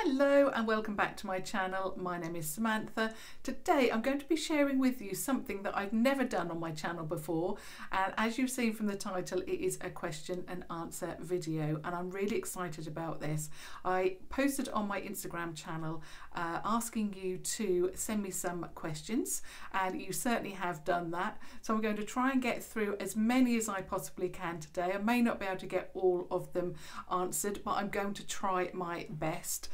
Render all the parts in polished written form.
Hello and welcome back to my channel. My name is Samantha. Today I'm going to be sharing with you something that I've never done on my channel before, and as you've seen from the title, it is a question and answer video, and I'm really excited about this. I posted on my Instagram channel asking you to send me some questions, and you certainly have done that, so I'm going to try and get through as many as I possibly can today. I may not be able to get all of them answered, but I'm going to try my best.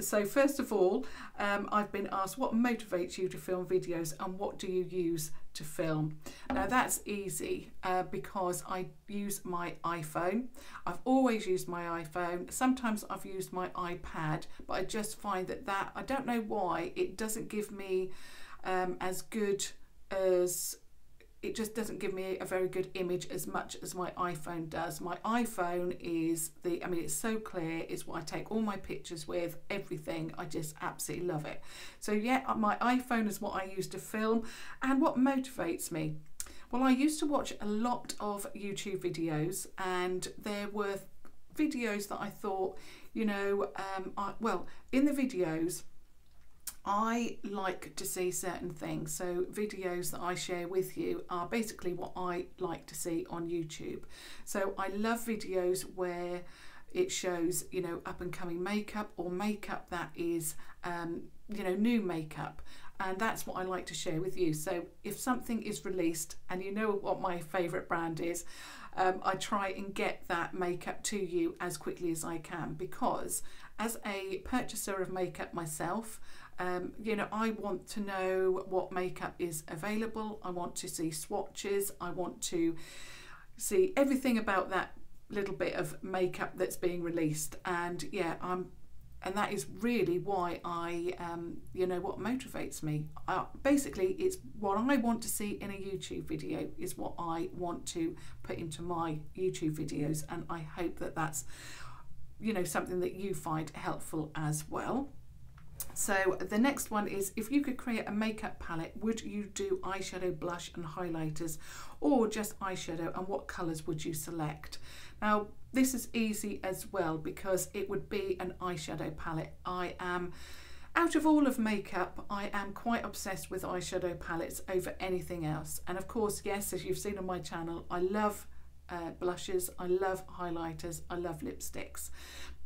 So first of all, I've been asked what motivates you to film videos and what do you use to film. Now that's easy because I use my iPhone. I've always used my iPhone. Sometimes I've used my iPad, but I just find that I don't know why, it doesn't give me as good as, it just doesn't give me a very good image as much as my iPhone does. My iPhone is it's so clear, it's what I take all my pictures with, everything. I just absolutely love it. So yeah, my iPhone is what I use to film. And what motivates me? Well, I used to watch a lot of YouTube videos, and there were videos that I thought, in the videos, I like to see certain things. So videos that I share with you are basically what I like to see on YouTube. So I love videos where it shows, up and coming makeup, or makeup that is, new makeup. And that's what I like to share with you. So if something is released, and you know what my favourite brand is, I try and get that makeup to you as quickly as I can, because as a purchaser of makeup myself, I want to know what makeup is available. I want to see swatches. I want to see everything about that little bit of makeup that's being released. And yeah, and that is really why what motivates me. Basically, it's what I want to see in a YouTube video is what I want to put into my YouTube videos, and I hope that that's something that you find helpful as well. So the next one is, if you could create a makeup palette, would you do eyeshadow, blush and highlighters, or just eyeshadow, and what colours would you select? Now this is easy as well, because it would be an eyeshadow palette. Out of all of makeup, I am quite obsessed with eyeshadow palettes over anything else. And of course, yes, as you've seen on my channel, I love blushes, I love highlighters, I love lipsticks,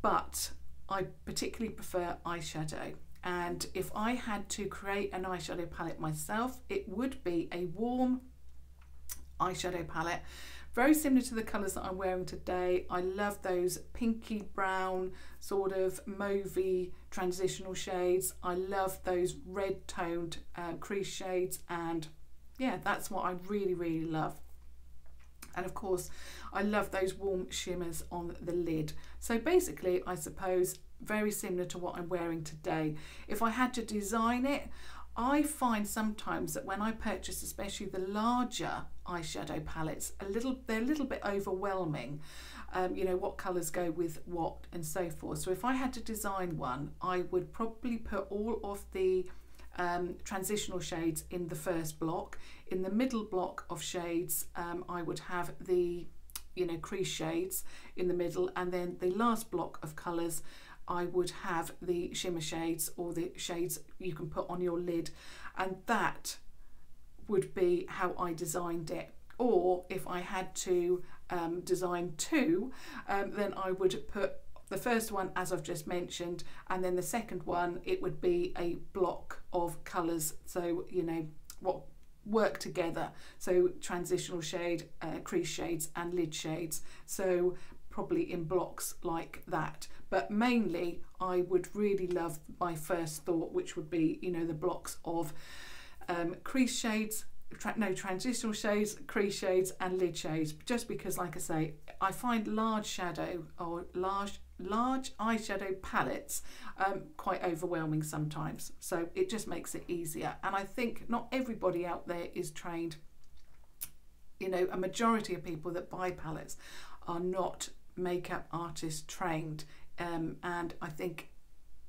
but I particularly prefer eyeshadow. And if I had to create an eyeshadow palette myself, it would be a warm eyeshadow palette, very similar to the colours that I'm wearing today. I love those pinky brown, sort of mauvey transitional shades. I love those red toned crease shades, and yeah, that's what I really, really love. And of course, I love those warm shimmers on the lid. So basically, I suppose, very similar to what I'm wearing today. If I had to design it, I find sometimes that when I purchase, especially the larger eyeshadow palettes, they're a little bit overwhelming. What colours go with what and so forth. So if I had to design one, I would probably put all of the transitional shades in the first block. In the middle block of shades, I would have the crease shades in the middle, and then the last block of colours, I would have the shimmer shades, or the shades you can put on your lid, and that would be how I designed it. Or if I had to design two, then I would put the first one as I've just mentioned, and then the second one, it would be a block of colours, so what work together, so transitional shade, crease shades and lid shades, so probably in blocks like that. But mainly I would really love my first thought, which would be the blocks of crease shades, transitional shades, crease shades and lid shades, just because, like I say, I find large shadow or large eyeshadow palettes quite overwhelming sometimes, so it just makes it easier. And I think not everybody out there is trained. A majority of people that buy palettes are not makeup artist trained, and I think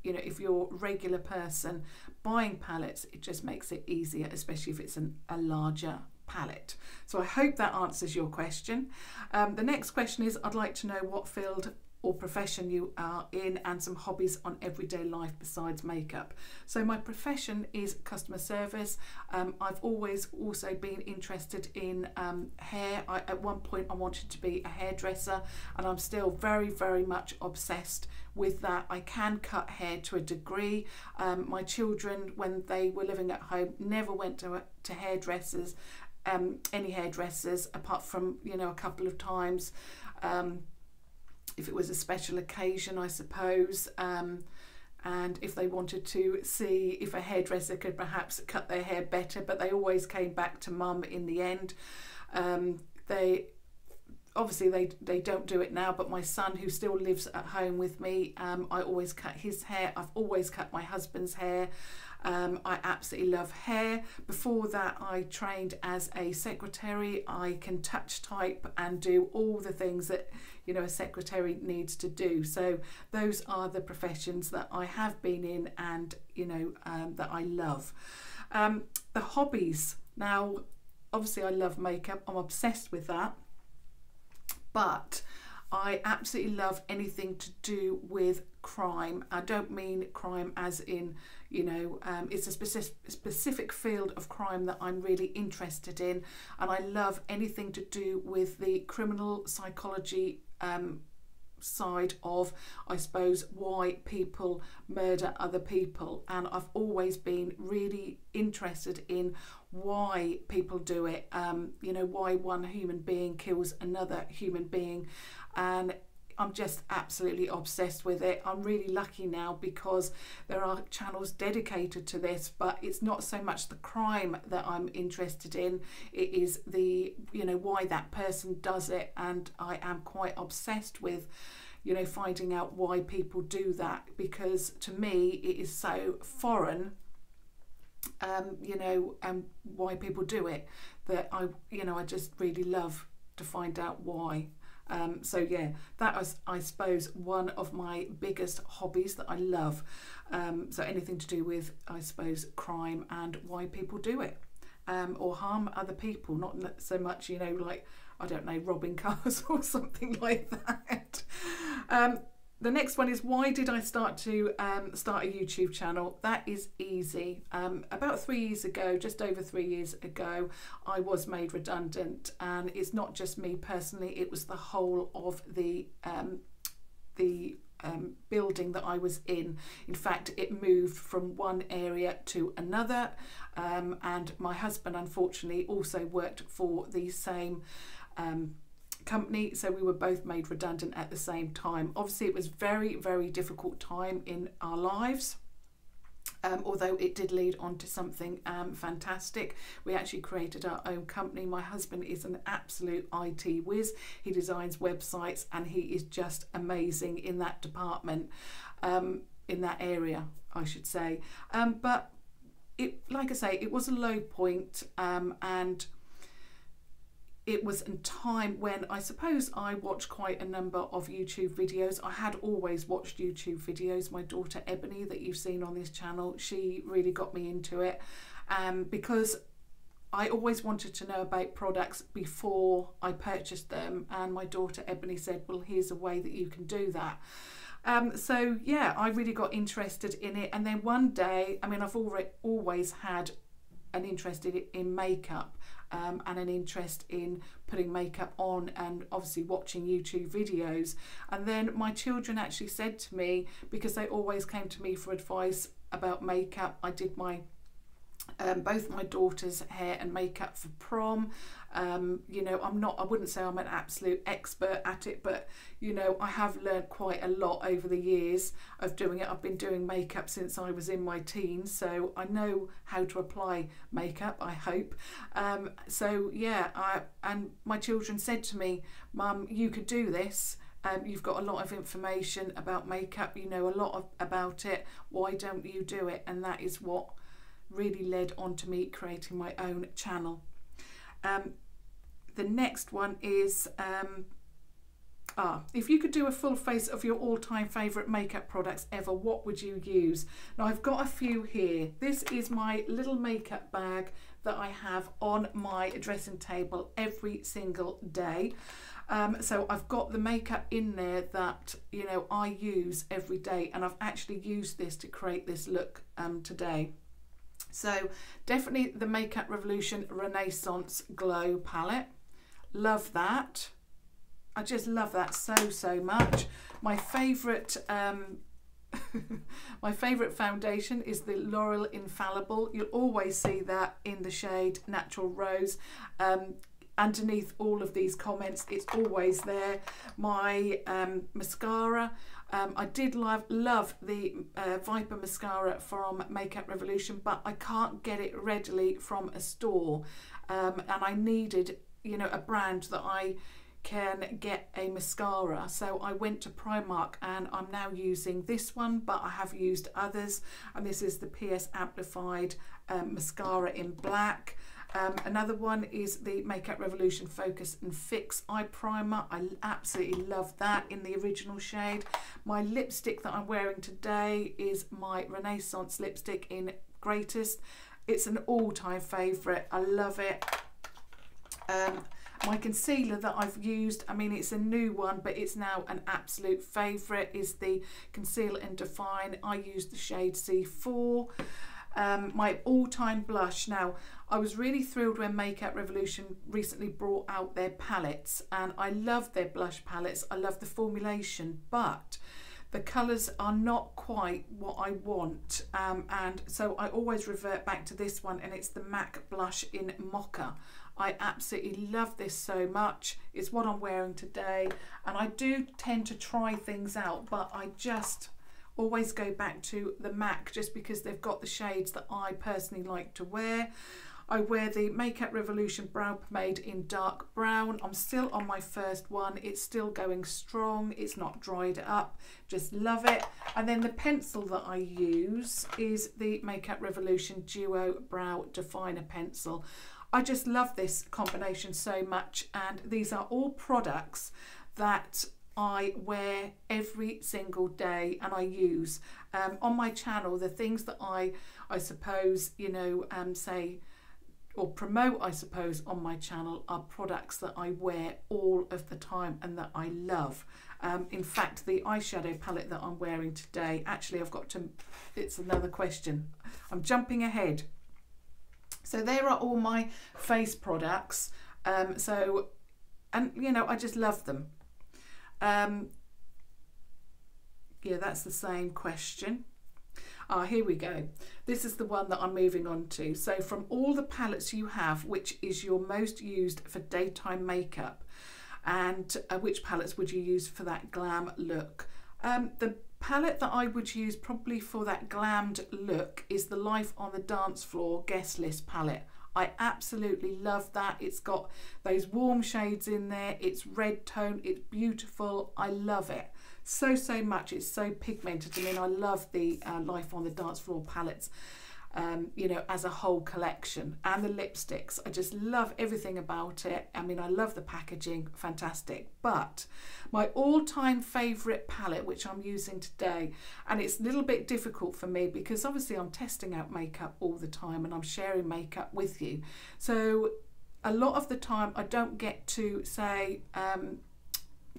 if you're a regular person buying palettes, it just makes it easier, especially if it's a larger palette. So I hope that answers your question. The next question is, I'd like to know what field or profession you are in, and some hobbies on everyday life besides makeup. So my profession is customer service. I've always also been interested in hair. At one point I wanted to be a hairdresser, and I'm still very, very much obsessed with that. I can cut hair to a degree. My children, when they were living at home, never went to hairdressers, any hairdressers, apart from, you know, a couple of times. If it was a special occasion, I suppose, and if they wanted to see if a hairdresser could perhaps cut their hair better, but they always came back to mum in the end. They don't do it now, but my son, who still lives at home with me, I always cut his hair. I've always cut my husband's hair. I absolutely love hair. Before that, I trained as a secretary. I can touch, type and do all the things that, you know, a secretary needs to do. So those are the professions that I have been in, and, you know, that I love. The hobbies. Now, obviously I love makeup. I'm obsessed with that. But I absolutely love anything to do with crime. I don't mean crime as in, you know, it's a specific field of crime that I'm really interested in, and I love anything to do with the criminal psychology side of, I suppose, why people murder other people. And I've always been really interested in why people do it, you know, why one human being kills another human being, and I'm just absolutely obsessed with it. I'm really lucky now because there are channels dedicated to this, but it's not so much the crime that I'm interested in, it is the, you know, why that person does it. And I am quite obsessed with, you know, finding out why people do that, because to me it is so foreign, you know, and why people do it, that I just really love to find out why. So yeah, that was, I suppose, one of my biggest hobbies that I love. So anything to do with, I suppose, crime and why people do it, or harm other people, not so much, you know, like, I don't know, robbing cars or something like that. The next one is, why did I start a YouTube channel? That is easy. About 3 years ago, just over 3 years ago, I was made redundant, and it's not just me personally, it was the whole of the building that I was in. In fact, it moved from one area to another, and my husband unfortunately also worked for the same company, so we were both made redundant at the same time. Obviously it was very, very difficult time in our lives, although it did lead on to something fantastic. We actually created our own company. My husband is an absolute IT whiz. He designs websites, and he is just amazing in that department, in that area, I should say. But it, like I say, it was a low point, and it was a time when I suppose I watched quite a number of YouTube videos. I had always watched YouTube videos. My daughter Ebony, that you've seen on this channel, she really got me into it, because I always wanted to know about products before I purchased them, and my daughter Ebony said, well, here's a way that you can do that. So yeah, I really got interested in it. And then one day, I mean, I've always had an interest in makeup, and an interest in putting makeup on, and obviously watching YouTube videos. And then my children actually said to me, because they always came to me for advice about makeup, I did my both my daughter's hair and makeup for prom. You know, I wouldn't say I'm an absolute expert at it, but you know, I have learned quite a lot over the years of doing it. I've been doing makeup since I was in my teens, so I know how to apply makeup, I hope. So yeah, and my children said to me, Mum, you could do this. You've got a lot of information about makeup, you know a lot about it, why don't you do it? And that is what really led on to me creating my own channel. The next one is, if you could do a full face of your all-time favourite makeup products ever, what would you use? Now I've got a few here. This is my little makeup bag that I have on my dressing table every single day. So I've got the makeup in there that, you know, I use every day, and I've actually used this to create this look today. So definitely the Makeup Revolution Renaissance Glow palette. Love that. I just love that so much. My favourite my favourite foundation is the L'Oreal Infallible. You'll always see that in the shade Natural Rose. Underneath all of these comments, it's always there. My mascara, I did love the Viper mascara from Makeup Revolution, but I can't get it readily from a store, and I needed, you know, a brand that I can get a mascara. So I went to Primark, and I'm now using this one, but I have used others, and this is the PS Amplif-eyed mascara in black. Another one is the Makeup Revolution Focus and Fix Eye Primer. I absolutely love that in the original shade. My lipstick that I'm wearing today is my Renaissance lipstick in Greatest. It's an all-time favourite. I love it. My concealer that I've used, I mean, it's a new one, but it's now an absolute favourite, is the Conceal and Define. I use the shade C4. My all-time blush. Now, I was really thrilled when Makeup Revolution recently brought out their palettes, and I love their blush palettes. I love the formulation, but the colours are not quite what I want, and so I always revert back to this one, and it's the MAC blush in Mocha. I absolutely love this so much. It's what I'm wearing today, and I do tend to try things out, but I just always go back to the MAC just because they've got the shades that I personally like to wear. I wear the Makeup Revolution Brow Pomade in dark brown. I'm still on my first one. It's still going strong. It's not dried up. Just love it. And then the pencil that I use is the Makeup Revolution Duo Brow Definer Pencil. I just love this combination so much, and these are all products that I wear every single day and I use. On my channel, the things that I suppose, you know, say or promote, I suppose, on my channel are products that I wear all of the time and that I love. In fact, the eyeshadow palette that I'm wearing today, actually I've got to, it's another question. I'm jumping ahead. So there are all my face products. And you know, I just love them. Yeah, that's the same question. Here we go. This is the one that I'm moving on to. So from all the palettes you have, which is your most used for daytime makeup, and which palettes would you use for that glam look? The palette that I would use probably for that glammed look is the Life on the Dance Floor Guest List palette. I absolutely love that. It's got those warm shades in there. It's red tone. It's beautiful. I love it so much. It's so pigmented. I mean, I love the Life on the Dance Floor palettes, you know, as a whole collection. And the lipsticks, I just love everything about it. I mean, I love the packaging, fantastic. But my all-time favourite palette, which I'm using today, and it's a little bit difficult for me because obviously I'm testing out makeup all the time and I'm sharing makeup with you. So a lot of the time I don't get to say,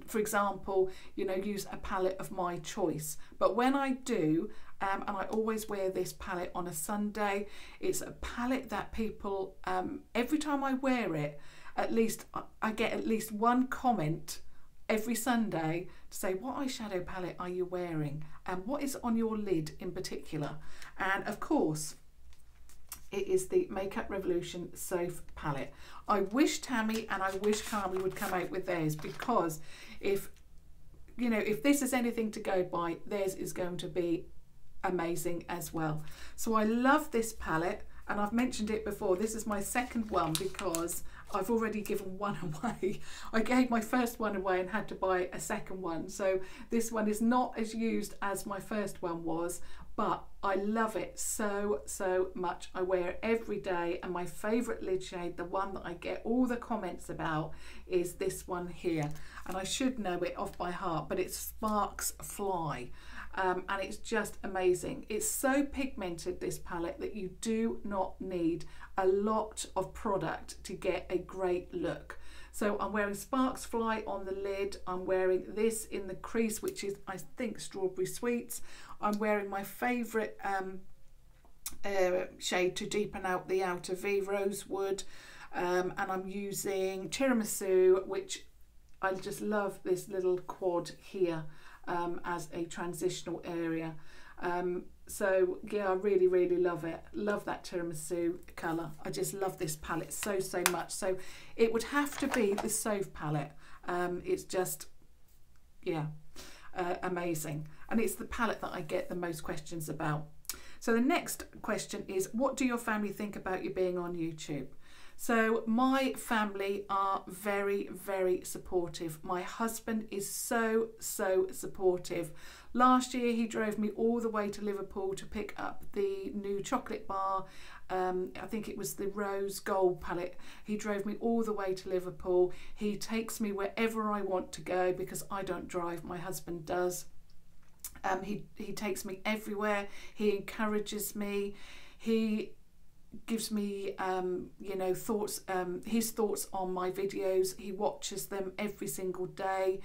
for example, you know, use a palette of my choice. But when I do, and I always wear this palette on a Sunday, it's a palette that people, every time I wear it, at least I get at least one comment every Sunday to say, what eyeshadow palette are you wearing? And what is on your lid in particular? And of course, it is the Makeup Revolution Soph palette. I wish Tammy and I wish Carmi would come out with theirs, because if, you know, if this is anything to go by, theirs is going to be amazing as well. So I love this palette, and I've mentioned it before. This is my second one because I've already given one away. I gave my first one away and had to buy a second one. So this one is not as used as my first one was, but I love it so much. I wear it every day, and my favourite lid shade, the one that I get all the comments about, is this one here. And I should know it off by heart, but it's Sparks Fly. and it's just amazing. It's so pigmented, this palette, that you do not need a lot of product to get a great look. So I'm wearing Sparks Fly on the lid. I'm wearing this in the crease, which is, I think, Strawberry Sweets. I'm wearing my favourite shade to deepen out the outer V, Rosewood, and I'm using Tiramisu, which I just love this little quad here as a transitional area. So yeah, I really, really love it. Love that Tiramisu colour. I just love this palette so, so much. So it would have to be the Soph palette. It's just, yeah, amazing. And it's the palette that I get the most questions about. So the next question is, what do your family think about you being on YouTube? So my family are very, very supportive. My husband is so, so supportive. Last year he drove me all the way to Liverpool to pick up the new chocolate bar. I think it was the Rose Gold palette. He drove me all the way to Liverpool. He takes me wherever I want to go because I don't drive, my husband does. He takes me everywhere. He encourages me. He gives me you know, thoughts, his thoughts on my videos. He watches them every single day.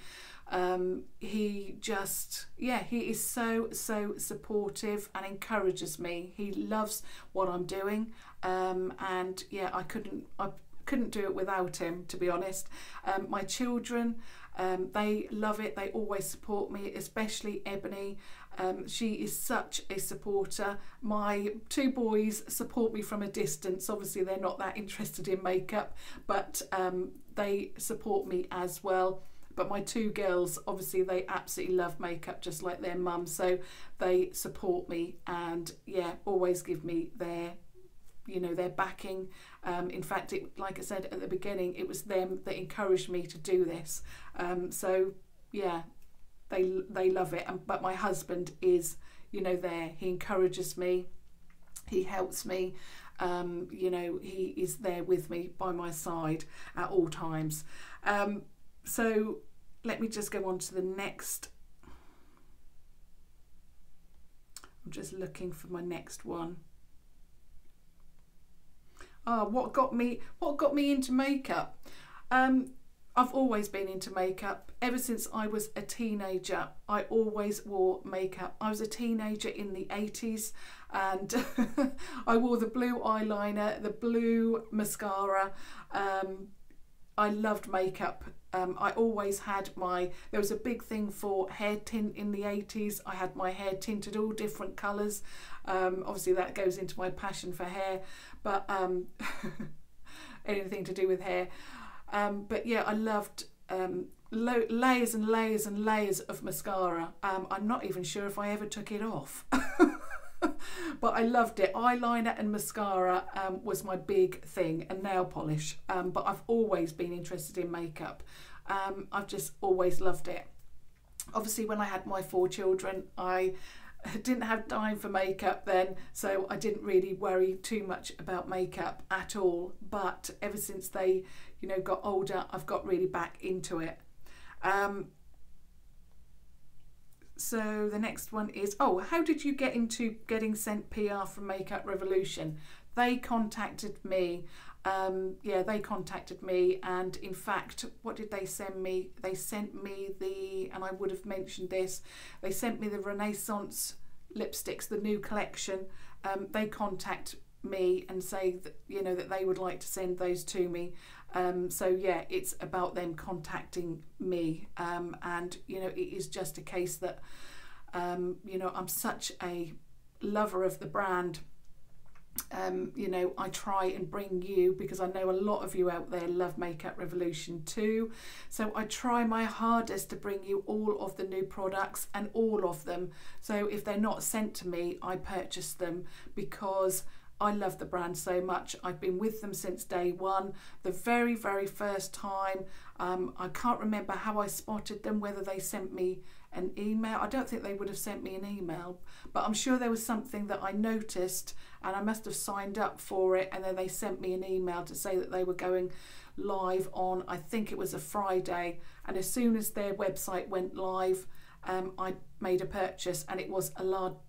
He just, yeah, he is so, so supportive and encourages me. He loves what I'm doing, and yeah, I couldn't do it without him, to be honest. My children, they love it. They always support me, especially Ebony. She is such a supporter. My two boys support me from a distance. Obviously they're not that interested in makeup, but they support me as well. But my two girls, obviously they absolutely love makeup just like their mum, so they support me and yeah, always give me their, you know, their backing. In fact, like I said at the beginning, it was them that encouraged me to do this. So yeah, they love it. But my husband is, you know, there. He encourages me. He helps me. You know, he is there with me by my side at all times. So let me just go on to the next. I'm just looking for my next one. What got me into makeup? I've always been into makeup. Ever since I was a teenager, I always wore makeup. I was a teenager in the 80s and I wore the blue eyeliner, the blue mascara. I loved makeup. I always had there was a big thing for hair tint in the 80s. I had my hair tinted all different colours. Obviously that goes into my passion for hair, but anything to do with hair. But yeah, I loved layers and layers and layers of mascara. I'm not even sure if I ever took it off. But I loved it. Eyeliner and mascara was my big thing, and nail polish. But I've always been interested in makeup. I've just always loved it. Obviously, when I had my 4 children, I didn't have time for makeup then, so I didn't really worry too much about makeup at all. But ever since they, you know, got older, I've got really back into it. So the next one is, how did you get into getting sent PR from Makeup Revolution? They contacted me. Yeah, they contacted me, and in fact, what did they send me? They sent me and I would have mentioned this, they sent me the Renaissance lipsticks, the new collection. They contact me and say that, you know, that they would like to send those to me. So yeah, it's about them contacting me, and you know, it is just a case that you know, I'm such a lover of the brand. You know, I try and bring you, because I know a lot of you out there love Makeup Revolution too, so I try my hardest to bring you all of the new products, and all of them. So if they're not sent to me, I purchase them because I love the brand so much. I've been with them since day one. The very, very first time, I can't remember how I spotted them, whether they sent me an email. I don't think they would have sent me an email, but I'm sure there was something that I noticed and I must have signed up for it, and then they sent me an email to say that they were going live on, I think it was a Friday, and as soon as their website went live, I made a purchase, and it was a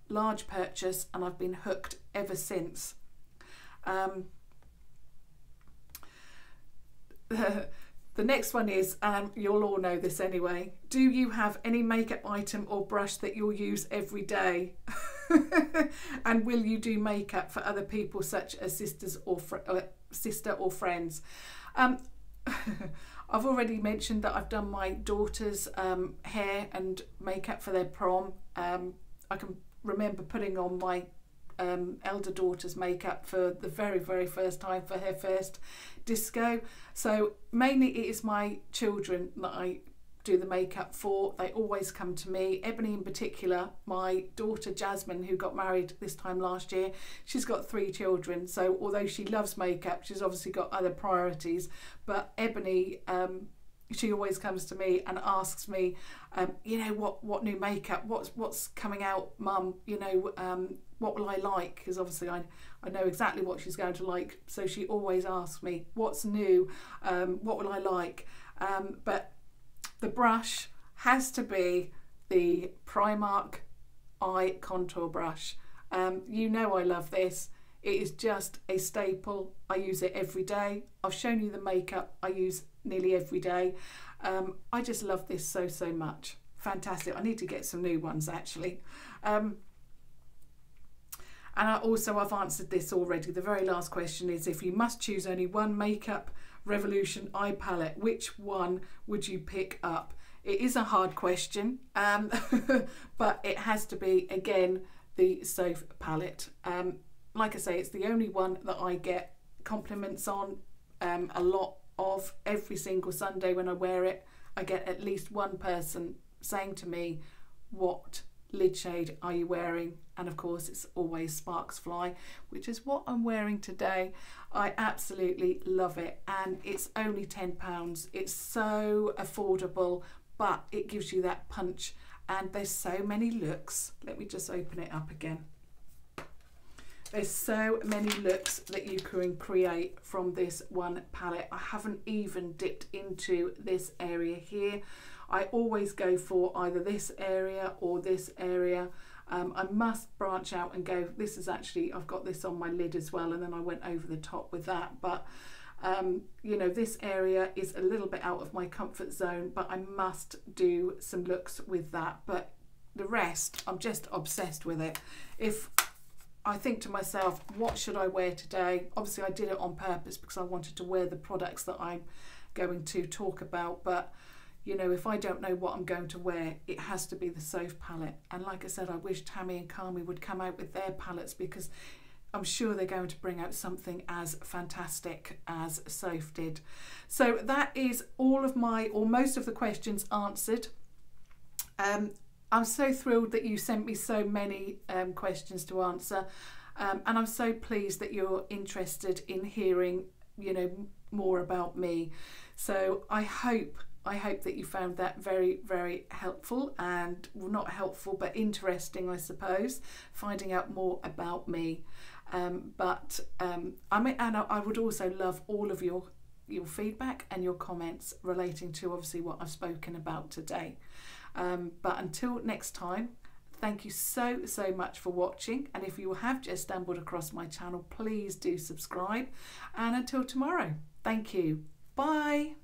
large purchase, and I've been hooked ever since. The next one is, and you'll all know this anyway, do you have any makeup item or brush that you'll use every day? And will you do makeup for other people, such as sister or friends? I've already mentioned that I've done my daughter's hair and makeup for their prom. I can remember putting on my elder daughter's makeup for the very first time for her first disco. So mainly it is my children that I do the makeup for. They always come to me. Ebony in particular, my daughter Jasmine, who got married this time last year, she's got 3 children, so although she loves makeup, she's obviously got other priorities. But Ebony, she always comes to me and asks me, you know, what new makeup, what's coming out, Mum, you know, what will I like? Because obviously I know exactly what she's going to like, so she always asks me what's new, what will I like. But the brush has to be the Primark eye contour brush. You know I love this. It is just a staple. I use it every day. I've shown you the makeup I use nearly every day. I just love this so much. Fantastic. I need to get some new ones actually. And I've answered this already. The very last question is, if you must choose only one Makeup Revolution eye palette, which one would you pick up? It is a hard question, but it has to be, again, the Soph palette. Like I say, it's the only one that I get compliments on a lot of. Every single Sunday when I wear it, I get at least one person saying to me, what lid shade are you wearing? And of course it's always Sparks Fly, which is what I'm wearing today. I absolutely love it, and it's only £10. It's so affordable, but it gives you that punch, and there's so many looks. Let me just open it up again. There's so many looks that you can create from this one palette. I haven't even dipped into this area here. I always go for either this area or this area. I must branch out and go, this is actually, I've got this on my lid as well, and then I went over the top with that. But you know, this area is a little bit out of my comfort zone, but I must do some looks with that. But the rest, I'm just obsessed with it. If I think to myself, what should I wear today? Obviously I did it on purpose because I wanted to wear the products that I'm going to talk about, but you know, if I don't know what I'm going to wear, it has to be the Soph palette. And like I said, I wish Tammy and Kami would come out with their palettes, because I'm sure they're going to bring out something as fantastic as Soph did. So that is all of my, or most of the questions answered. I'm so thrilled that you sent me so many questions to answer, and I'm so pleased that you're interested in hearing, you know, more about me. So I hope that you found that very helpful, and, well, not helpful but interesting, I suppose, finding out more about me. I would also love all of your feedback and your comments relating to obviously what I've spoken about today. But until next time, thank you so much for watching, and if you have just stumbled across my channel, please do subscribe, and until tomorrow, thank you. Bye.